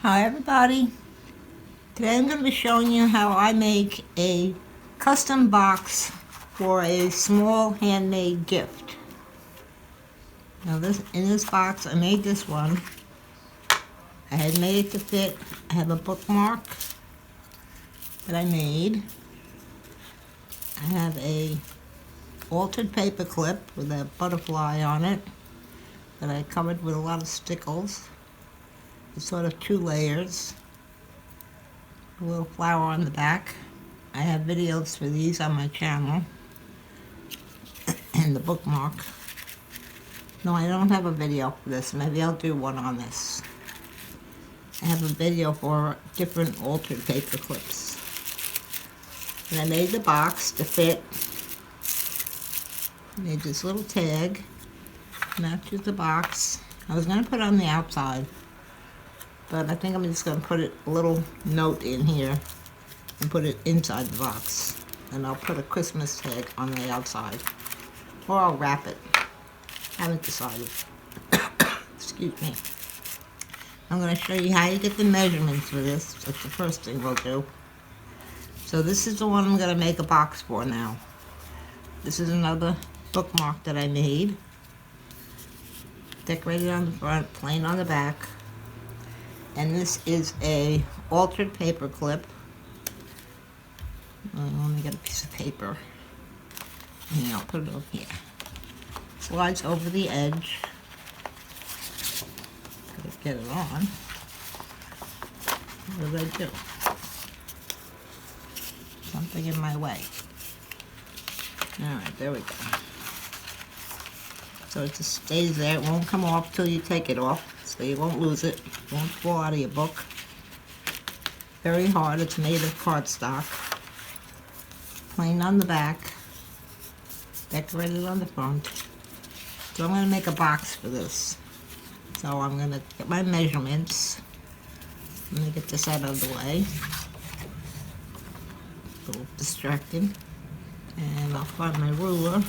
Hi everybody. Today I'm going to be showing you how I make a custom box for a small handmade gift. Now in this box I made this one. I had made it to fit. I have a bookmark that I made. I have a altered paper clip with a butterfly on it that I covered with a lot of stickles. It's sort of 2 layers. A little flower on the back. I have videos for these on my channel. And the bookmark. No, I don't have a video for this. Maybe I'll do one on this. I have a video for different altered paper clips. And I made the box to fit. Made this little tag. Matches the box. I was going to put it on the outside, but I think I'm just going to put a little note in here and put it inside the box. And I'll put a Christmas tag on the outside. Or I'll wrap it. I haven't decided. Excuse me. I'm going to show you how you get the measurements for this. That's the first thing we'll do. So this is the one I'm going to make a box for now. This is another bookmark that I made. Decorated on the front, plain on the back. And this is a altered paper clip. Let me get a piece of paper. And I'll put it over here. Slides over the edge. Gotta get it on. What did I do? Something in my way. Alright, there we go. So it just stays there. It won't come off till you take it off. So you won't lose it. It won't fall out of your book. Very hard. It's made of cardstock. Plain on the back. Decorated on the front. So I'm going to make a box for this. So I'm going to get my measurements. Let me get this out of the way. A little distracting. And I'll find my ruler.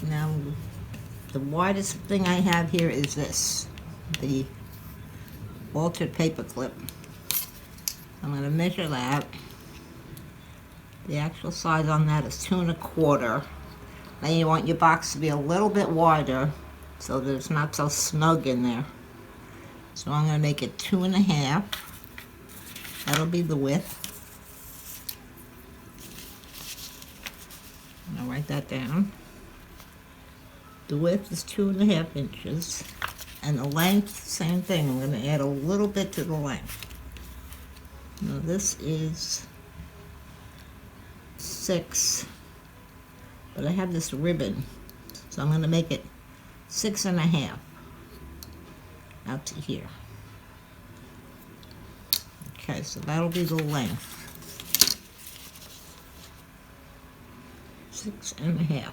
Now, the widest thing I have here is this. The altered paper clip. I'm going to measure that. The actual size on that is 2 1/4. Now you want your box to be a little bit wider so that it's not so snug in there. So I'm going to make it 2 1/2. That'll be the width. I'll write that down. The width is 2 1/2 inches. And the length, same thing. I'm going to add a little bit to the length. Now this is 6, but I have this ribbon, so I'm going to make it 6 1/2 out to here. Okay, so that'll be the length. 6 1/2.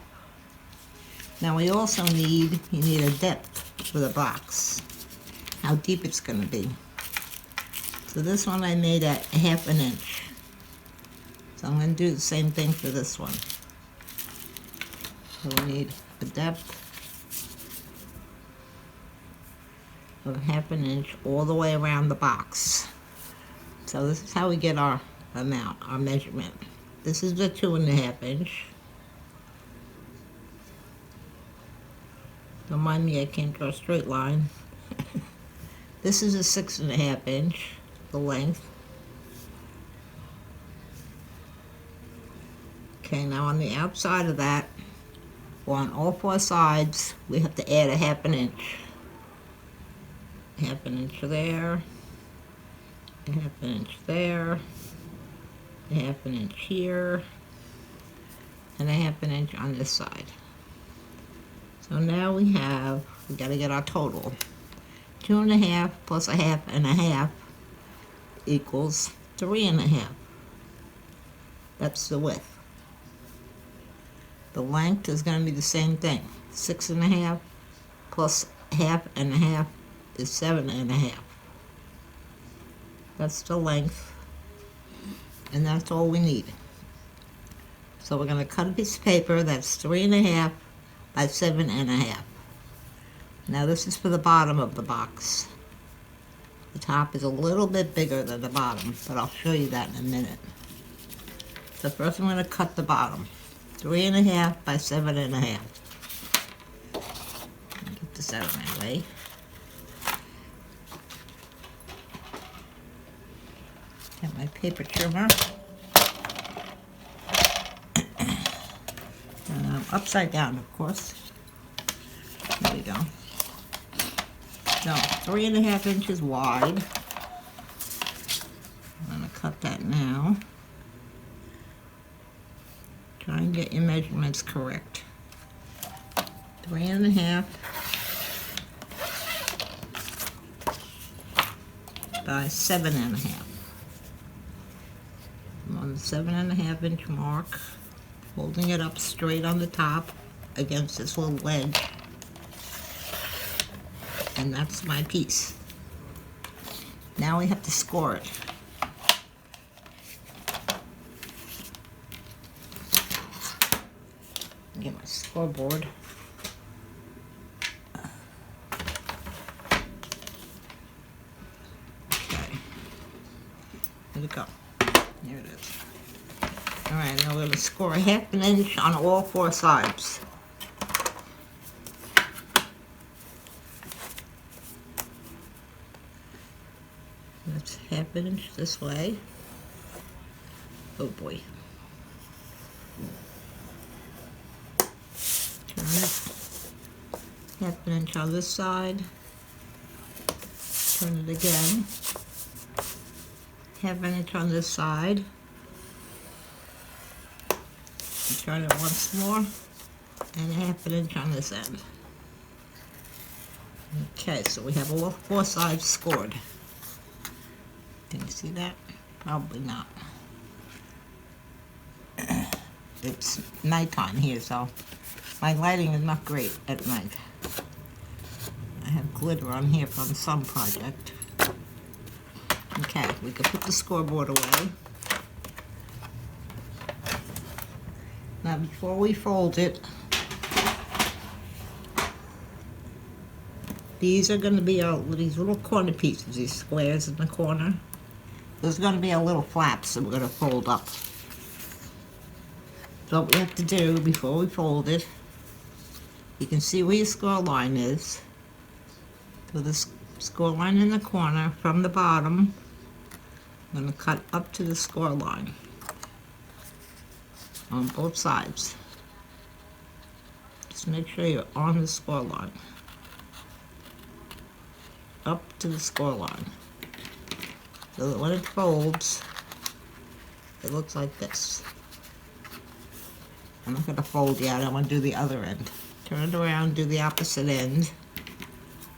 Now we also need a depth for the box, how deep it's going to be. So this one I made at 1/2 inch. So I'm going to do the same thing for this one. So we need a depth of 1/2 inch all the way around the box. So this is how we get our amount, our measurement. This is the 2 1/2 inch. Don't mind me, I can't draw a straight line. This is a 6 1/2 inch, the length. Okay, now on the outside of that, or on all 4 sides, we have to add a 1/2 inch. 1/2 inch there, 1/2 inch there, 1/2 inch here, and 1/2 inch on this side. So now we got to get our total. 2 1/2 plus 1/2 1/2 equals 3 1/2. That's the width. The length is going to be the same thing. 6 1/2 plus 1/2 1/2 is 7 1/2. That's the length. And that's all we need. So we're going to cut a piece of paper that's 3 1/2 by 7 1/2. Now this is for the bottom of the box. The top is a little bit bigger than the bottom, but I'll show you that in a minute. So first I'm going to cut the bottom. 3.5 by 7.5. Get this out of my way. Get my paper trimmer. Upside down, of course. There we go. So 3.5 inches wide. I'm going to cut that now. Try and get your measurements correct. 3.5 by 7.5. I'm on the 7.5 inch mark, holding it up straight on the top against this little ledge. And that's my piece. Now we have to score it. Get my scoreboard. Okay. Here we go. Here it is. Alright, now we're going to score 1/2 inch on all 4 sides. That's 1/2 inch this way. Oh boy. Turn it. 1/2 inch on this side. Turn it again. 1/2 inch on this side. Turn it once more. And 1/2 inch on this end. Okay, so we have all 4 sides scored. Can you see that? Probably not. It's nighttime here, so my lighting is not great at night. I have glitter on here from some project. Okay, we can put the scoreboard away. Now before we fold it, these are going to be these little corner pieces, these squares in the corner. There's going to be a little flaps that we're going to fold up. So what we have to do before we fold it, you can see where your score line is. So the score line in the corner from the bottom, I'm going to cut up to the score line on both sides. Just make sure you're on the score line. Up to the score line. So that when it folds, it looks like this. I'm not going to fold yet, I want to do the other end. Turn it around, do the opposite end.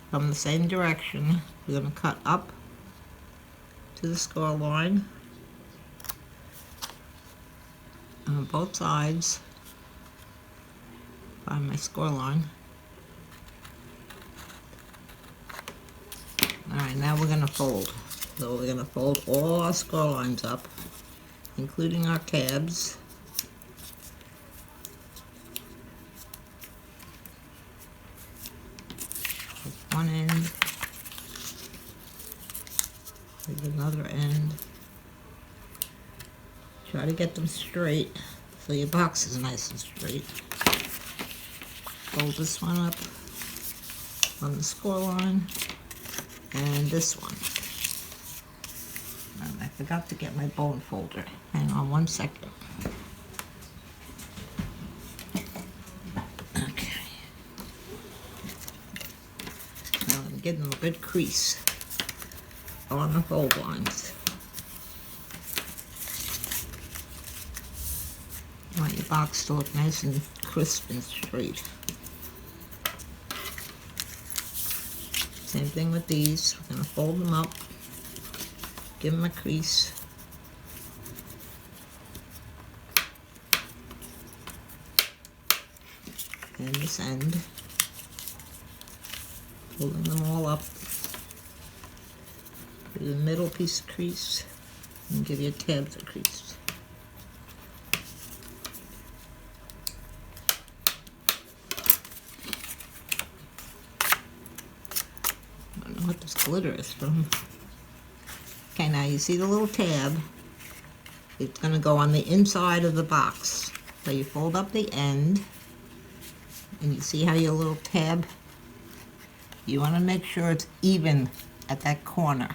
From the same direction, we're going to cut up to the score line on both sides. Find my score line. Alright, now we're going to fold. So we're going to fold all our score lines up, including our tabs. There's one end. There's another end. Try to get them straight so your box is nice and straight. Fold this one up on the score line and this one. And I forgot to get my bone folder. Hang on 1 second. Okay. Now I'm getting them a good crease on the fold lines. You want your box to look nice and crisp and straight. Same thing with these. We're going to fold them up, give them a crease. And this end, folding them all up. Give the middle piece a crease and give your tabs a crease. glitters from. Okay, now you see the little tab. It's going to go on the inside of the box. So you fold up the end, and you see how your little tab, you want to make sure it's even at that corner.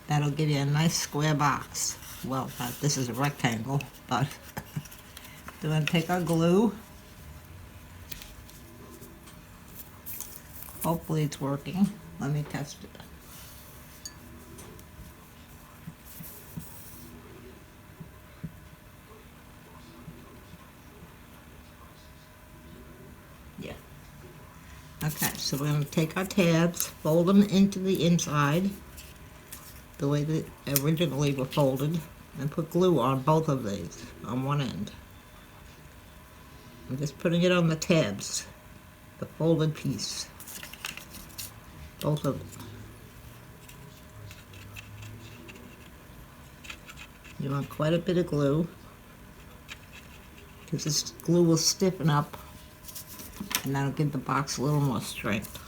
That'll give you a nice square box. Well, this is a rectangle, but we're going to take our glue. Hopefully it's working. Let me test it. Yeah. Okay, so we're going to take our tabs, fold them into the inside, the way they originally were folded, and put glue on both of these, on one end. I'm just putting it on the tabs, the folded piece, both of them. You want quite a bit of glue, because this glue will stiffen up, and that'll give the box a little more strength.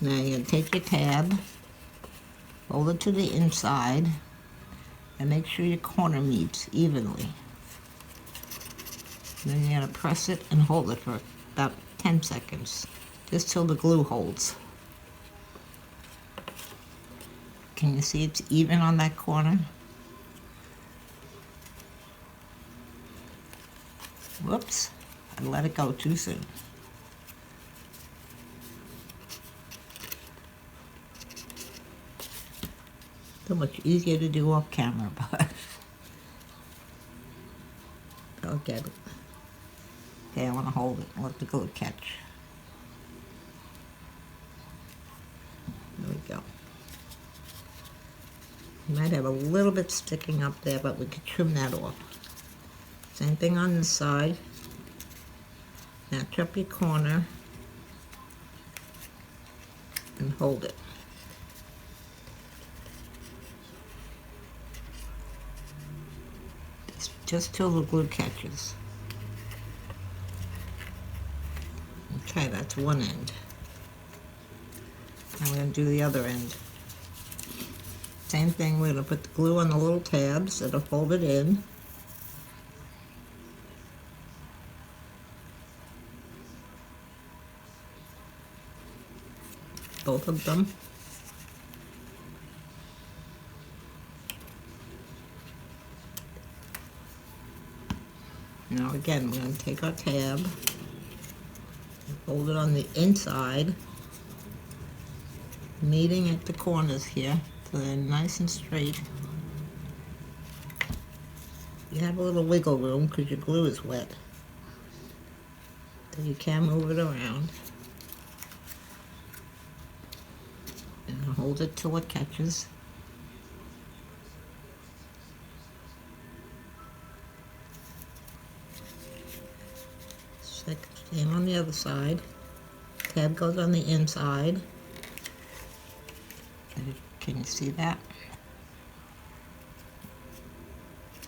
Now you're going to take your tab, fold it to the inside, and make sure your corner meets evenly. Then you're going to press it and hold it for about 10 seconds, just till the glue holds. Can you see it's even on that corner? Whoops, I let it go too soon. So much easier to do off camera, but I'll get it. Okay, I want to hold it and let the glue catch. There we go. You might have a little bit sticking up there, but we could trim that off. Same thing on this side. Match up your corner and hold it. Just till the glue catches. Okay, that's one end. Now we're going to do the other end. Same thing, we're going to put the glue on the little tabs that are folded in. Both of them. Now again, we're going to take our tab and fold it on the inside, meeting at the corners here, so they're nice and straight. You have a little wiggle room because your glue is wet, so you can move it around. And hold it till it catches. Same on the other side. Tab goes on the inside. Can you see that?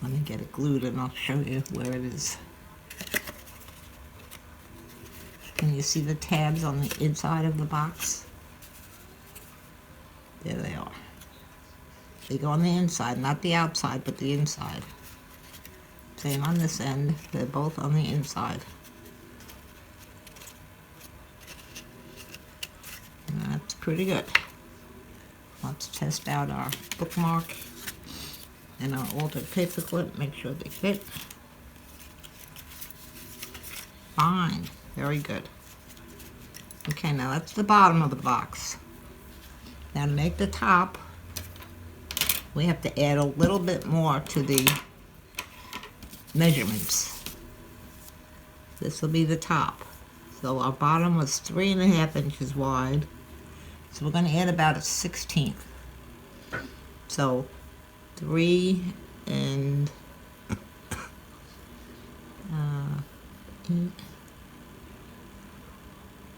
Let me get it glued and I'll show you where it is. Can you see the tabs on the inside of the box? There they are. They go on the inside, not the outside, but the inside. Same on this end, they're both on the inside. And that's pretty good. Let's test out our bookmark and our altered paper clip, make sure they fit. Fine, very good. Okay, now that's the bottom of the box. Now to make the top, we have to add a little bit more to the measurements. This will be the top. So our bottom was 3.5 inches wide. So we're going to add about a 1/16. So 3 and 8.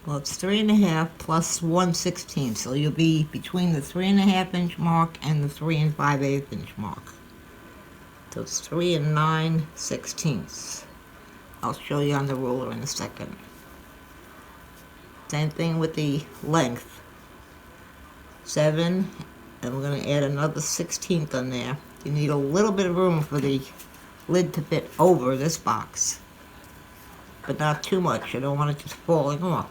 Well, it's 3.5 plus 1/16, so you'll be between the 3.5 inch mark and the 3 5/8 inch mark. So it's 3 9/16. I'll show you on the ruler in a second. Same thing with the length. 7, and we're going to add another 16th on there. You need a little bit of room for the lid to fit over this box, but not too much. You don't want it just falling off.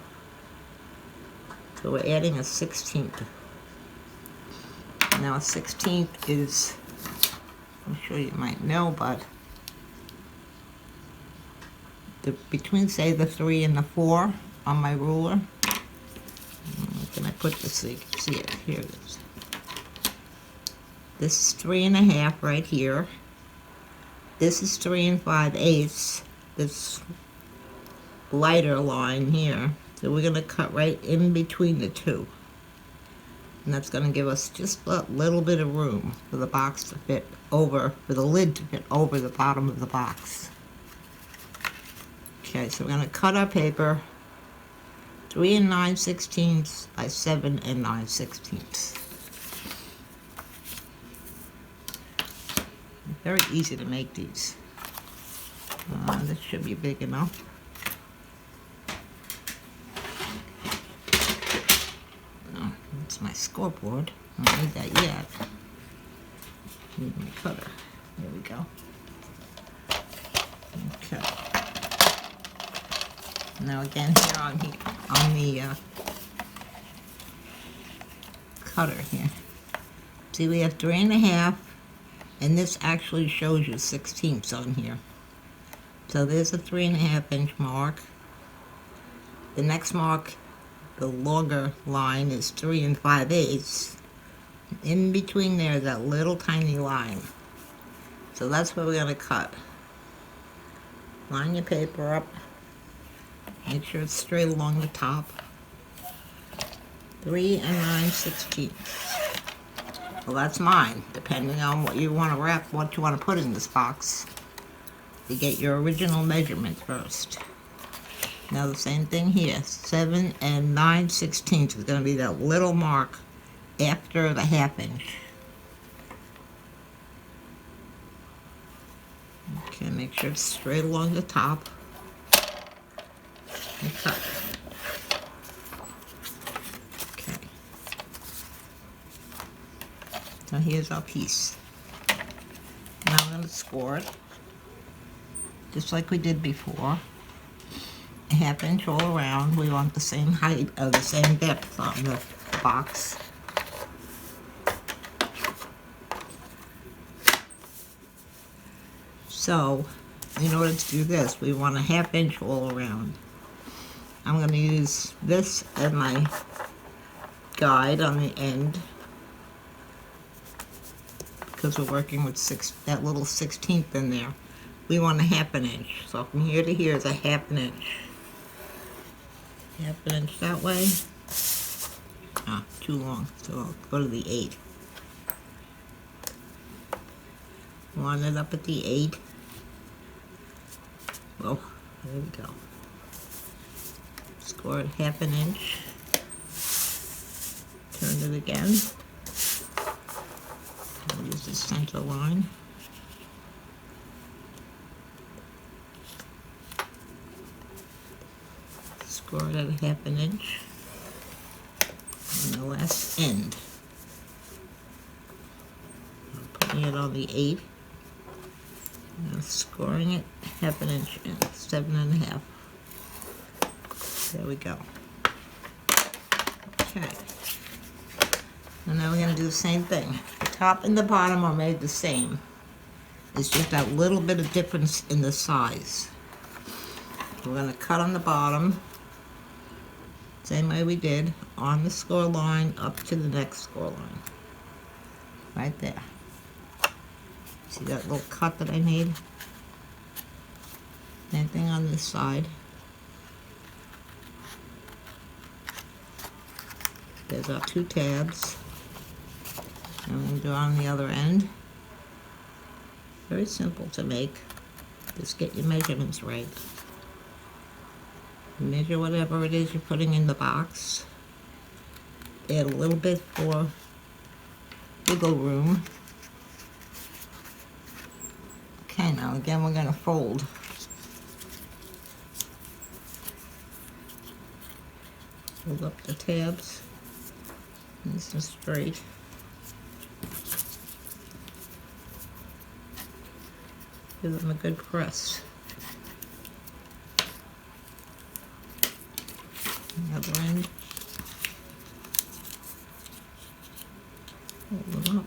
So we're adding a 16th. Now a 16th is, I'm sure you might know, but between, say, the 3 and the 4 on my ruler. Can I put this so you can see it? Here it is. This is 3 1/2 right here. This is 3 5/8. This lighter line here. So we're going to cut right in between the two. And that's going to give us just a little bit of room for the box to fit over, for the lid to fit over the bottom of the box. Okay, so we're going to cut our paper 3 9/16 by 7 9/16. Very easy to make these. This should be big enough. Oh, that's my scoreboard. I don't need that yet. Need my cutter. There we go. Okay. Now again here on the cutter here. See, we have 3 1/2, and this actually shows you 16ths on here. So there's a 3 1/2 inch mark. The next mark, the longer line, is 3 5/8. In between there is that little tiny line. So that's where we're going to cut. Line your paper up. Make sure it's straight along the top. 3 9/16. Well, that's mine, depending on what you want to wrap, what you want to put in this box. You get your original measurement first. Now the same thing here. 7 9/16 is going to be that little mark after the 1/2 inch. Okay, make sure it's straight along the top. And cut. Okay. So here's our piece. Now I'm going to score it, just like we did before. A 1/2 inch all around. We want the same height, the same depth on the box. So, in order to do this, we want a 1/2 inch all around. I'm going to use this as my guide on the end, because we're working with that little 16th in there. We want a 1/2 inch. So from here to here is a 1/2 inch. 1/2 inch that way. Ah, too long. So I'll go to the 8. Line it up at the 8. Oh, there we go. Score it 1/2 inch. Turn it again. I'll use the center line. Score it at a 1/2 inch. And the last end. I'm putting it on the 8. And scoring it 1/2 inch in, 7 1/2. There we go. Okay. And now we're going to do the same thing. The top and the bottom are made the same. It's just that little bit of difference in the size. We're going to cut on the bottom, same way we did, on the score line up to the next score line. Right there. See that little cut that I made? Same thing on this side. There's our 2 tabs. And we're going to do on the other end. Very simple to make. Just get your measurements right. Measure whatever it is you're putting in the box. Add a little bit for wiggle room. Okay, now again we're going to fold. Fold up the tabs. Nice and straight. Give them a good press. Another end. Hold them up.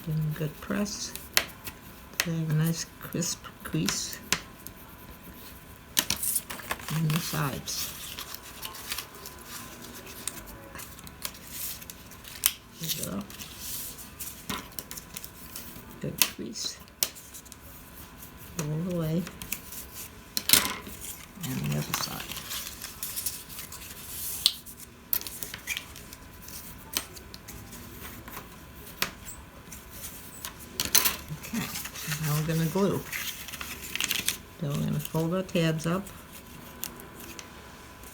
Give them a good press. They have a nice crisp crease on the sides. There you go. Good crease all the way, and the other side. Okay, so now we're going to glue. So we're going to fold our tabs up,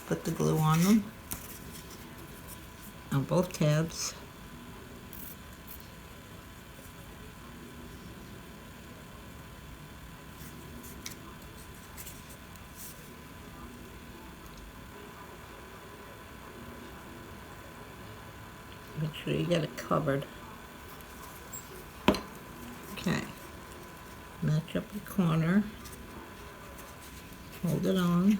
put the glue on them, on both tabs. Make sure you get it covered. Okay. Match up the corner. Hold it on.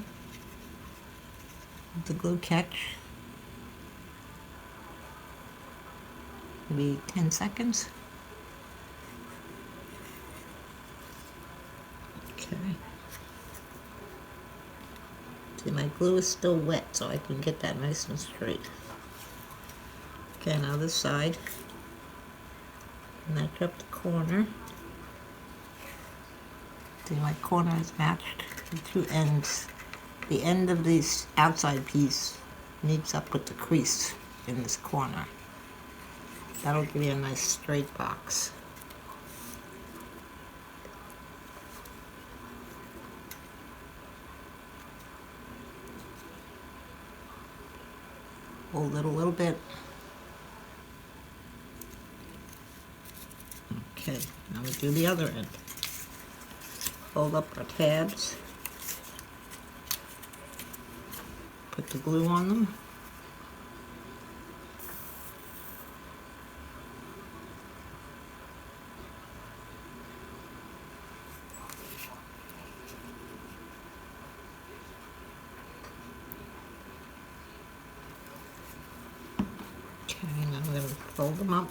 Let the glue catch. Maybe 10 seconds. Okay. See, my glue is still wet, so I can get that nice and straight. Okay, now this side, match up the corner. See, my corner is matched, the two ends. The end of this outside piece meets up with the crease in this corner. That'll give you a nice straight box. Hold it a little bit. Okay, now we do the other end. Fold up our tabs. Put the glue on them. Okay, now I'm going to fold them up.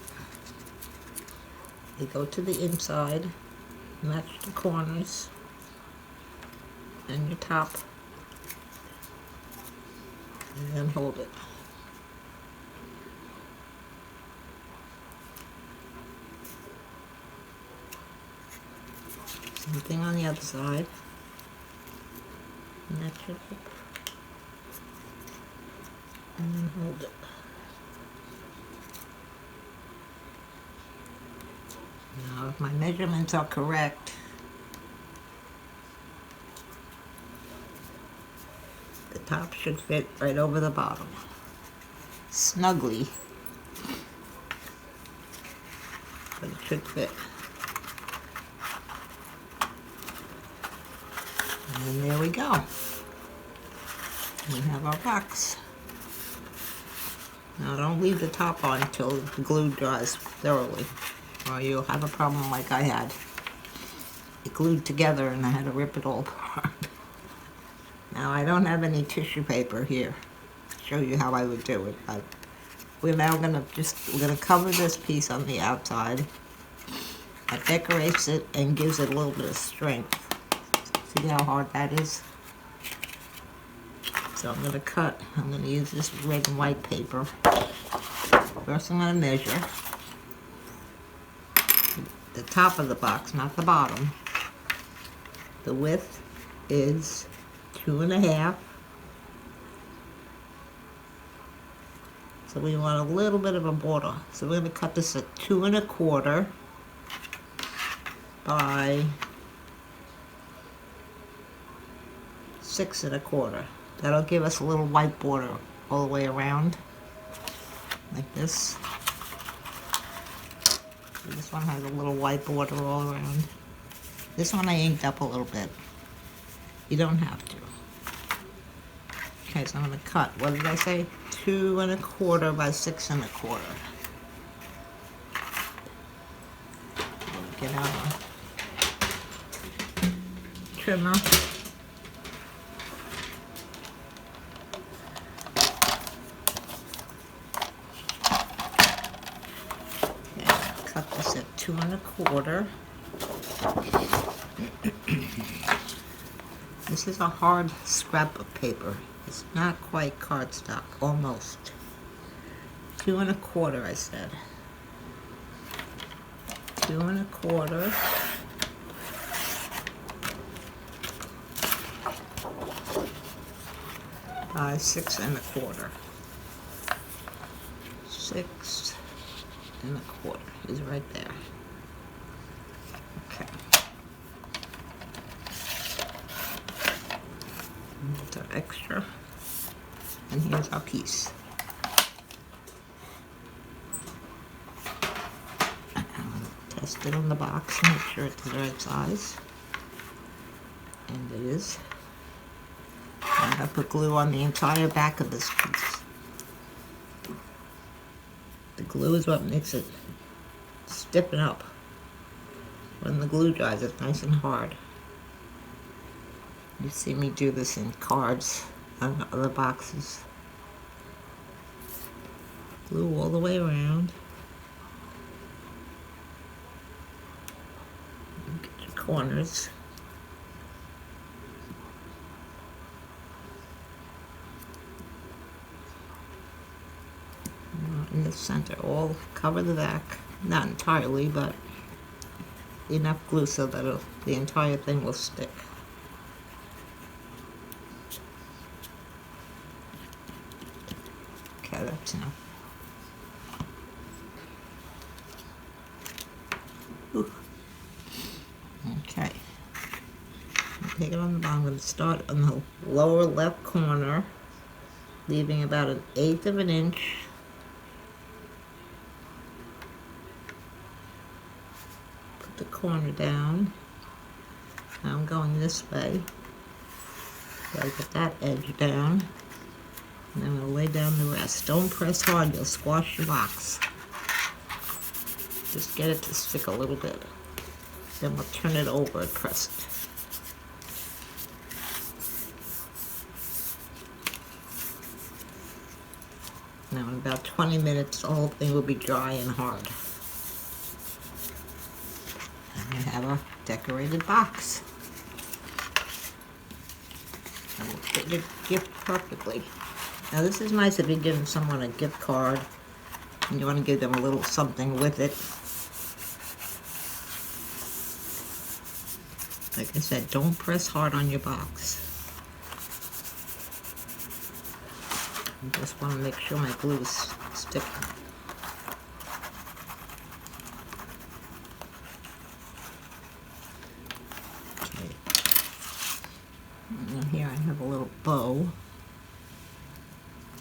They go to the inside, match the corners, and your top, and then hold it. Same thing on the other side. Match it up, and then hold it. Now, if my measurements are correct, the top should fit right over the bottom, snugly, but it should fit. And there we go. We have our box. Now, don't leave the top on until the glue dries thoroughly, or you'll have a problem like I had. It glued together and I had to rip it all apart. Now I don't have any tissue paper here to show you how I would do it, but we're now gonna cover this piece on the outside. That decorates it and gives it a little bit of strength. See how hard that is? So I'm gonna use this red and white paper. First I'm gonna measure the top of the box, not the bottom. The width is 2.5. So we want a little bit of a border. So we're going to cut this at 2.25 by 6.25. That'll give us a little white border all the way around, like this. This one has a little white border all around. This one I inked up a little bit. You don't have to. Okay, so I'm going to cut, what did I say? 2 1/4 by 6 1/4. Get out a trimmer. And cut this at 2 1/4. This is a hard scrap of paper. It's not quite cardstock, almost. 2 1/4, I said. 2 1/4. By 6 1/4. 6 1/4 is right there. Okay. Here's our extra. And here's our piece. Test it on the box, make sure it's the right size. And it is. And I put glue on the entire back of this piece. The glue is what makes it stiffen up. When the glue dries, it's nice and hard. You see me do this in cards on other boxes. Glue all the way around. Get your corners. In the center, all cover the back. Not entirely, but enough glue so that the entire thing will stick. Okay, that's enough. Ooh. Okay. Take it on the bottom. I'm going to start on the lower left corner, leaving about 1/8 of an inch. Put the corner down. Now I'm going this way. Gotta get that edge down. And I'm going to lay down the rest. Don't press hard, you'll squash your box. Just get it to stick a little bit. Then we'll turn it over and press it. Now in about 20 minutes, the whole thing will be dry and hard. And we have a decorated box. And we'll fit your gift perfectly. Now this is nice if you're giving someone a gift card and you want to give them a little something with it. Like I said, don't press hard on your box. I just want to make sure my glue is sticking. Okay. And here I have a little bow.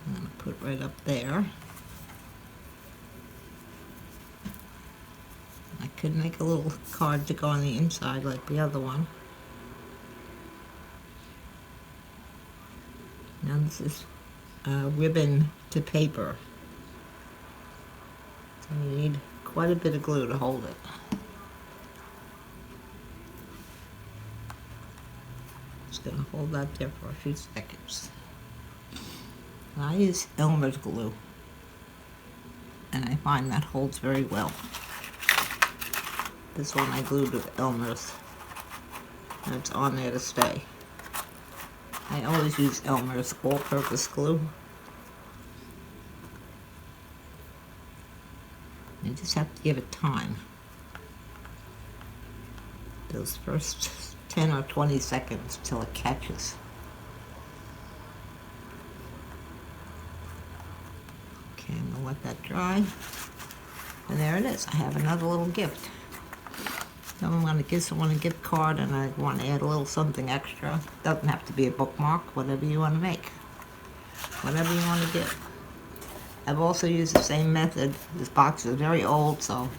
I'm going to put right up there. I could make a little card to go on the inside like the other one. Now this is ribbon to paper. So you need quite a bit of glue to hold it. Just going to hold that there for a few seconds. And I use Elmer's glue, and I find that holds very well. This one I glued with Elmer's, and it's on there to stay. I always use Elmer's all-purpose glue. You just have to give it time. Those first 10 or 20 seconds till it catches. Okay, I'm going to let that dry. And there it is. I have another little gift. If I want to give someone a gift card and I want to add a little something extra, it doesn't have to be a bookmark, whatever you want to make. Whatever you want to give. I've also used the same method. This box is very old, so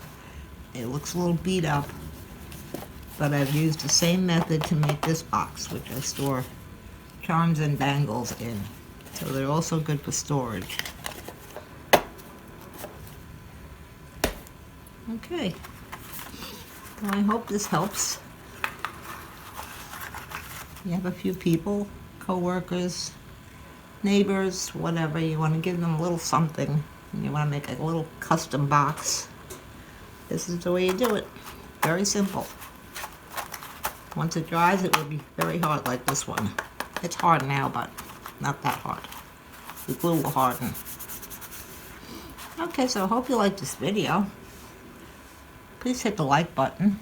it looks a little beat up. But I've used the same method to make this box, which I store charms and bangles in. So they're also good for storage. Okay. Well, I hope this helps. You have a few people, co-workers, neighbors, whatever, you want to give them a little something, and you want to make a little custom box. This is the way you do it. Very simple. Once it dries, it will be very hard like this one. It's hard now, but not that hard. The glue will harden. Okay, so I hope you liked this video. Please hit the like button.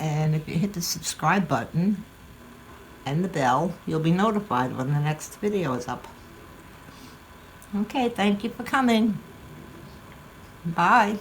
And if you hit the subscribe button and the bell, you'll be notified when the next video is up. Okay, thank you for coming. Bye.